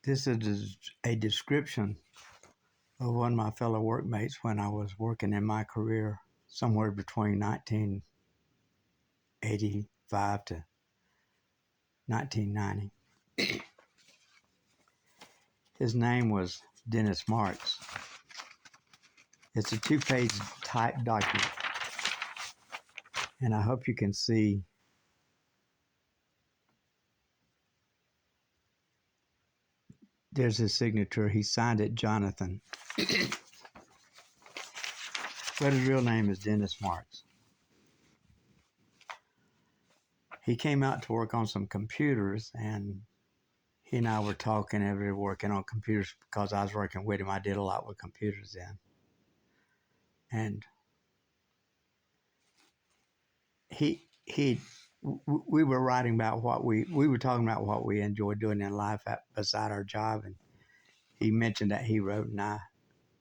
This is a description of one of my fellow workmates when I was working in my career somewhere between 1985 to 1990. His name was Dennis Marks. It's a 2-page typed document, and I hope you can see there's his signature. He signed it Jonathan. But his real name is Dennis Marks. He came out to work on some computers, and he and I were talking and we were working on computers because I was working with him. I did a lot with computers then. And we were writing about we were talking about what we enjoyed doing in life beside our job, and he mentioned that he wrote, and I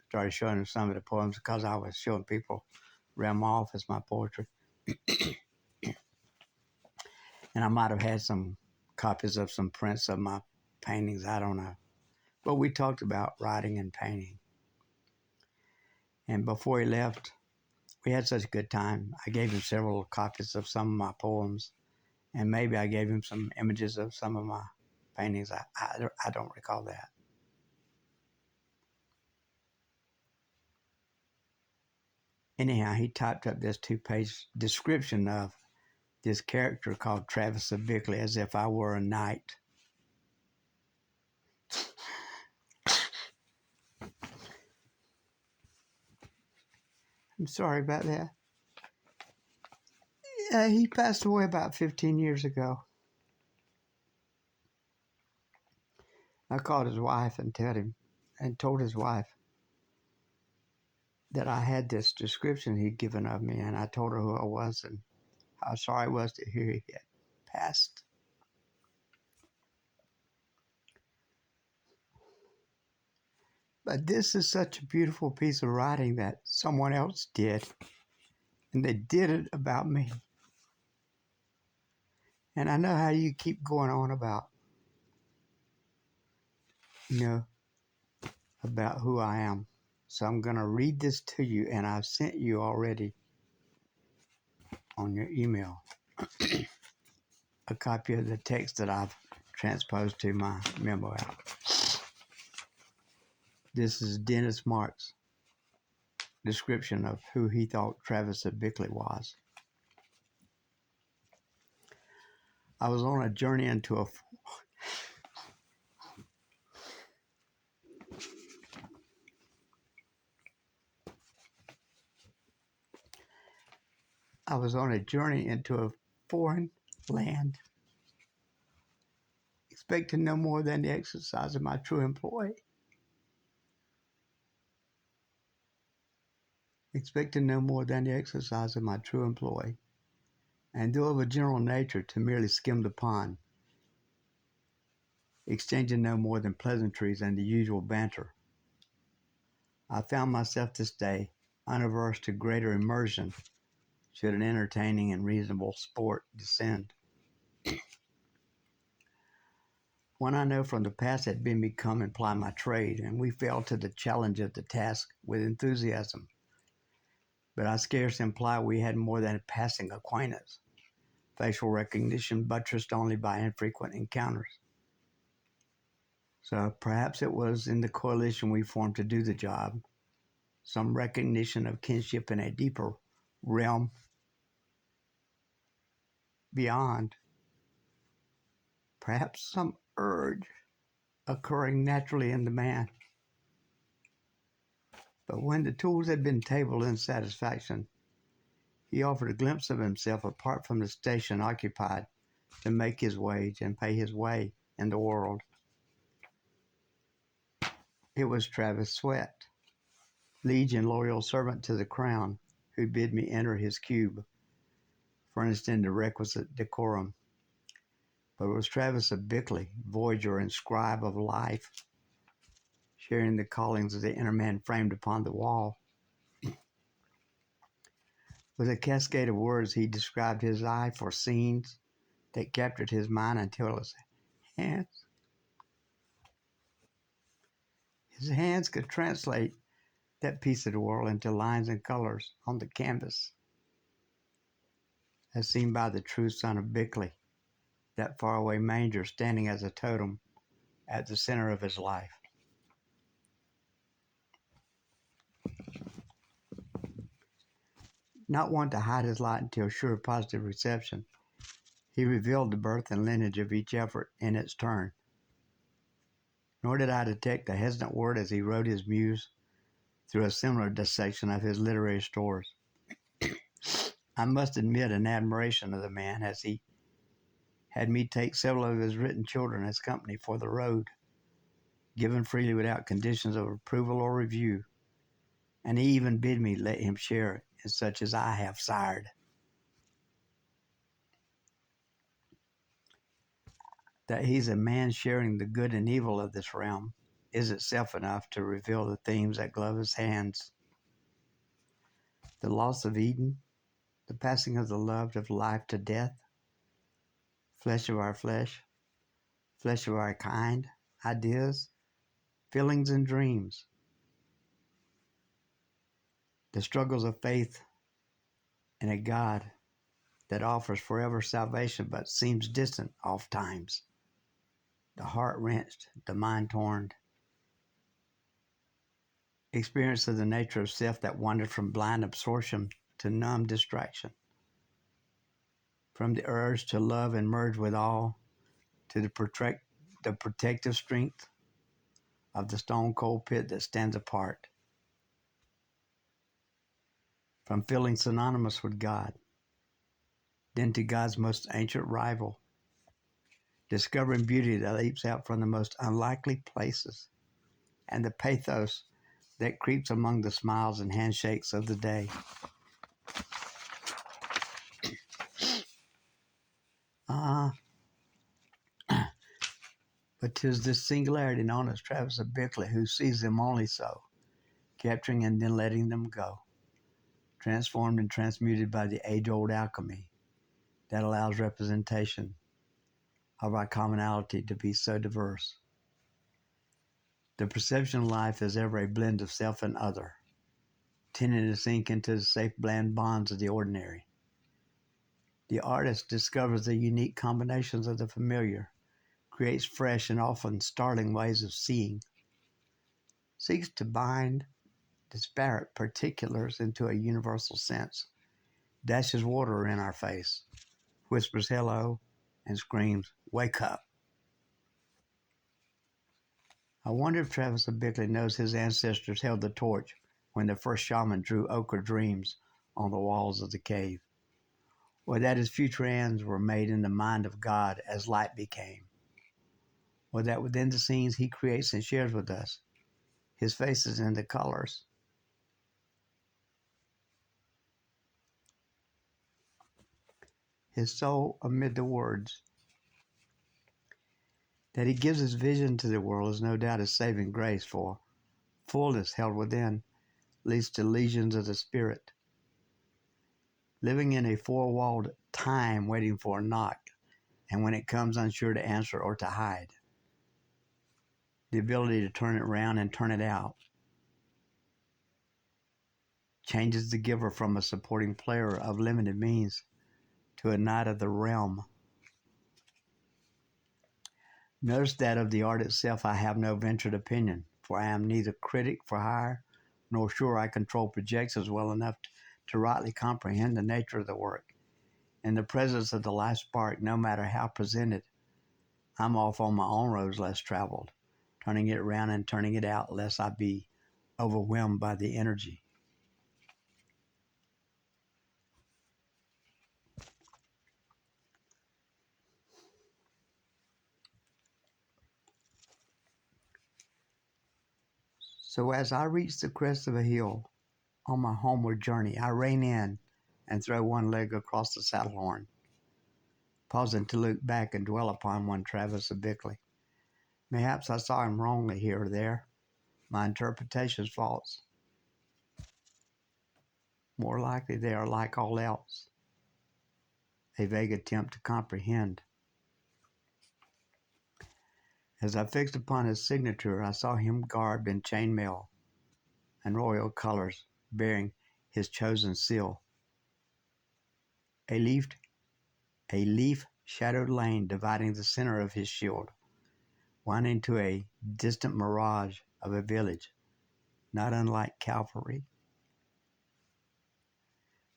started showing him some of the poems because I was showing people around my office my poetry. And I might have had some copies of some prints of my paintings, I don't know. But we talked about writing and painting. And before he left, we had such a good time. I gave him several copies of some of my poems, and maybe I gave him some images of some of my paintings. I don't recall that. Anyhow, he typed up this 2-page description of this character called Travis of Bickley as if I were a knight. I'm sorry about that. He passed away about 15 years ago. I called his wife and told his wife that I had this description he'd given of me, and I told her who I was and how sorry I was to hear he had passed. But this is such a beautiful piece of writing that someone else did, and they did it about me. And I know how you keep going on about, about who I am. So I'm going to read this to you, and I've sent you already on your email a copy of the text that I've transposed to my memo app. This is Dennis Marks' description of who he thought Travis of Bickley was. I was on a journey into a foreign land, expecting no more than the exercise of my true employ. And though of a general nature to merely skim the pond, exchanging no more than pleasantries and the usual banter. I found myself this day unaverse to greater immersion should an entertaining and reasonable sport descend. One I know from the past had been become and ply my trade, and we fell to the challenge of the task with enthusiasm. But I scarce imply we had more than a passing acquaintance, facial recognition buttressed only by infrequent encounters. So perhaps it was in the coalition we formed to do the job, some recognition of kinship in a deeper realm beyond, perhaps some urge occurring naturally in the man. But when the tools had been tabled in satisfaction, he offered a glimpse of himself apart from the station occupied to make his wage and pay his way in the world. It was Travis Sweat, liege and loyal servant to the crown, who bid me enter his cube, furnished in the requisite decorum. But it was Travis of Bickley, voyager and scribe of life, sharing the callings of the inner man framed upon the wall. With a cascade of words, he described his eye for scenes that captured his mind until his hands His hands could translate that piece of the world into lines and colors on the canvas, as seen by the true son of Bickley, that faraway manger standing as a totem at the center of his life. Not one to hide his light until sure of positive reception, he revealed the birth and lineage of each effort in its turn. Nor did I detect a hesitant word as he wrote his muse through a similar dissection of his literary stores. I must admit an admiration of the man as he had me take several of his written children as company for the road, given freely without conditions of approval or review, and he even bid me let him share in such as I have sired. That he's a man sharing the good and evil of this realm is itself enough to reveal the themes that glove his hands. The loss of Eden, the passing of the love of life to death, flesh of our flesh of our kind, ideas, feelings, and dreams. The struggles of faith in a God that offers forever salvation but seems distant oft times. The heart wrenched, the mind torn. Experience of the nature of self that wandered from blind absorption to numb distraction. From the urge to love and merge with all to the protective strength of the stone cold pit that stands apart. From feeling synonymous with God, then to God's most ancient rival, discovering beauty that leaps out from the most unlikely places, and the pathos that creeps among the smiles and handshakes of the day. But 'tis this singularity known as Travis of Bickley who sees them only so, capturing and then letting them go, transformed and transmuted by the age-old alchemy that allows representation of our commonality to be so diverse. The perception of life is ever a blend of self and other, tending to sink into the safe bland bonds of the ordinary. The artist discovers the unique combinations of the familiar, creates fresh and often startling ways of seeing, seeks to bind disparate particulars into a universal sense, dashes water in our face, whispers hello, and screams, "Wake up." I wonder if Travis of Bickley knows his ancestors held the torch when the first shaman drew ochre dreams on the walls of the cave, or that his future ends were made in the mind of God as light became, or that within the scenes he creates and shares with us, his faces and the colors, his soul amid the words, that he gives his vision to the world is no doubt a saving grace, for fullness held within leads to lesions of the spirit. Living in a four-walled time waiting for a knock, and when it comes unsure to answer or to hide. The ability to turn it around and turn it out changes the giver from a supporting player of limited means to a knight of the realm. Notice that of the art itself I have no ventured opinion, for I am neither critic for hire, nor sure I control projections well enough to rightly comprehend the nature of the work. In the presence of the life spark, no matter how presented, I'm off on my own roads less traveled, turning it around and turning it out, lest I be overwhelmed by the energy. So as I reach the crest of a hill on my homeward journey, I rein in and throw one leg across the saddle horn, pausing to look back and dwell upon one Travis of Bickley. Mayhaps I saw him wrongly here or there, my interpretations false. More likely they are like all else, a vague attempt to comprehend. As I fixed upon his signature, I saw him garbed in chainmail and royal colors, bearing his chosen seal. A leaf-shadowed lane dividing the center of his shield, winding to a distant mirage of a village, not unlike Calvary,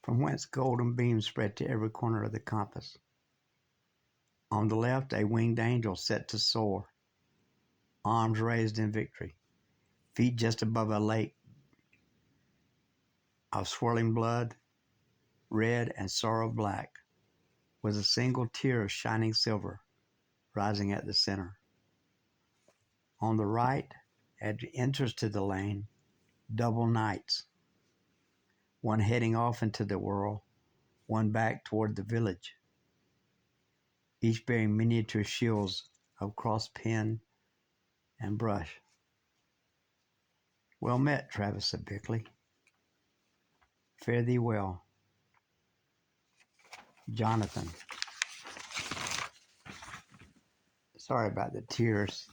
from whence golden beams spread to every corner of the compass. On the left, a winged angel set to soar, arms raised in victory, feet just above a lake of swirling blood, red and sorrow black, with a single tear of shining silver rising at the center. On the right, at the entrance to the lane, double knights, one heading off into the world, one back toward the village, each bearing miniature shields of cross pin and brush. Well met, Travis of Bickley. Fare thee well. Jonathan. Sorry about the tears.